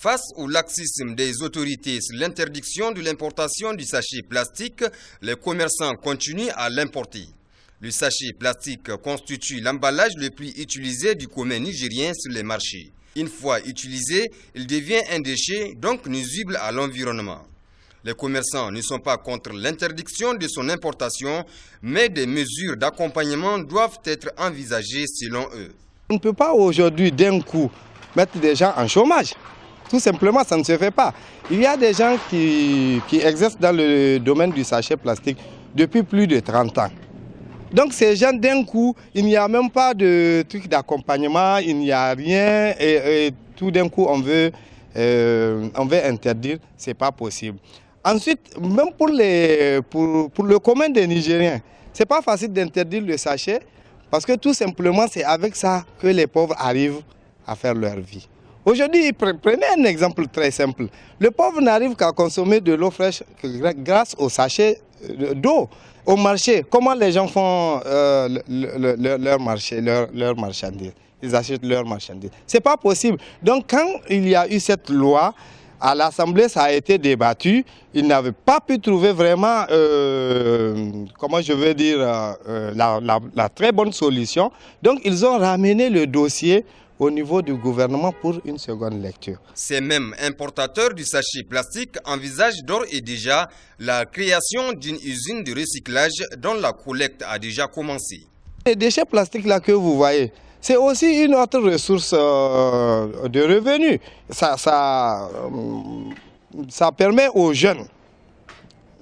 Face au laxisme des autorités sur l'interdiction de l'importation du sachet plastique, les commerçants continuent à l'importer. Le sachet plastique constitue l'emballage le plus utilisé du commerce nigérien sur les marchés. Une fois utilisé, il devient un déchet, donc nuisible à l'environnement. Les commerçants ne sont pas contre l'interdiction de son importation, mais des mesures d'accompagnement doivent être envisagées selon eux. On ne peut pas aujourd'hui d'un coup mettre des gens en chômage. Tout simplement, ça ne se fait pas. Il y a des gens qui exercent dans le domaine du sachet plastique depuis plus de 30 ans. Donc ces gens, d'un coup, il n'y a même pas de truc d'accompagnement, il n'y a rien et tout d'un coup on veut interdire, ce n'est pas possible. Ensuite, même pour le commun des Nigériens, ce n'est pas facile d'interdire le sachet parce que tout simplement c'est avec ça que les pauvres arrivent à faire leur vie. Aujourd'hui, prenez un exemple très simple. Le pauvre n'arrive qu'à consommer de l'eau fraîche grâce au sachet d'eau. Au marché, comment les gens font leur marchandises? Ils achètent leurs marchandises. Ce n'est pas possible. Donc quand il y a eu cette loi, à l'Assemblée, ça a été débattu. Ils n'avaient pas pu trouver vraiment, la très bonne solution. Donc ils ont ramené le dossier au niveau du gouvernement pour une seconde lecture. Ces mêmes importateurs du sachet plastique envisagent d'ores et déjà la création d'une usine de recyclage dont la collecte a déjà commencé. Les déchets plastiques là que vous voyez, c'est aussi une autre ressource de revenus. Ça permet aux jeunes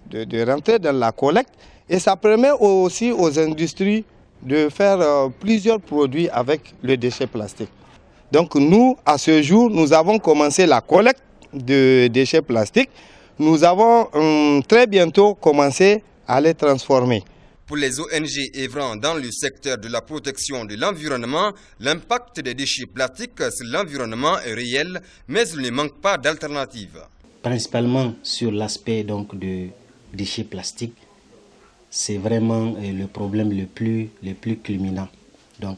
de rentrer dans la collecte et ça permet aussi aux industries de faire plusieurs produits avec le déchet plastique. Donc nous, à ce jour, nous avons commencé la collecte de déchets plastiques. Nous avons très bientôt commencé à les transformer. Pour les ONG œuvrant dans le secteur de la protection de l'environnement, l'impact des déchets plastiques sur l'environnement est réel, mais il ne manque pas d'alternatives. Principalement sur l'aspect donc de déchets plastiques, c'est vraiment le problème le plus culminant. Donc,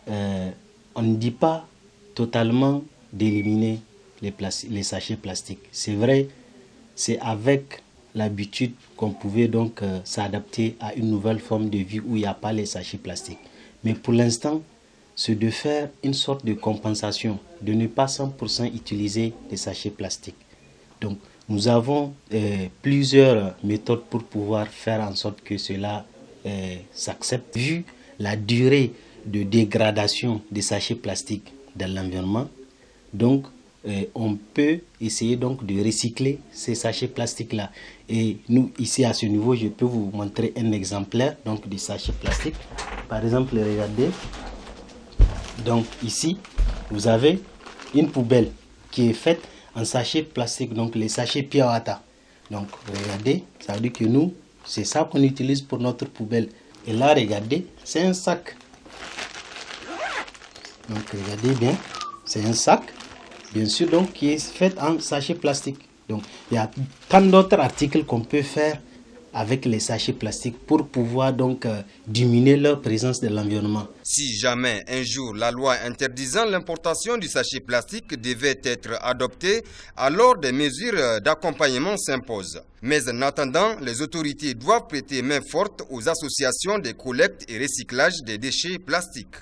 on ne dit pas totalement d'éliminer les sachets plastiques. C'est vrai, c'est avec l'habitude qu'on pouvait donc s'adapter à une nouvelle forme de vie où il n'y a pas les sachets plastiques. Mais pour l'instant, c'est de faire une sorte de compensation, de ne pas 100% utiliser les sachets plastiques. Donc, nous avons plusieurs méthodes pour pouvoir faire en sorte que cela s'accepte. Vu la durée de dégradation des sachets plastiques dans l'environnement, donc on peut essayer donc de recycler ces sachets plastiques-là. Et nous, ici à ce niveau, je peux vous montrer un exemplaire donc des sachets plastiques. Par exemple, regardez. Donc ici, vous avez une poubelle qui est faite en sachets plastiques, donc les sachets Piawata. Donc regardez, ça veut dire que nous, c'est ça qu'on utilise pour notre poubelle. Et là, regardez, c'est un sac. Donc regardez bien, c'est un sac, bien sûr, donc qui est fait en sachet plastique. Donc il y a tant d'autres articles qu'on peut faire avec les sachets plastiques pour pouvoir donc diminuer leur présence dans l'environnement. Si jamais un jour la loi interdisant l'importation du sachet plastique devait être adoptée, alors des mesures d'accompagnement s'imposent. Mais en attendant, les autorités doivent prêter main forte aux associations de collecte et recyclage des déchets plastiques.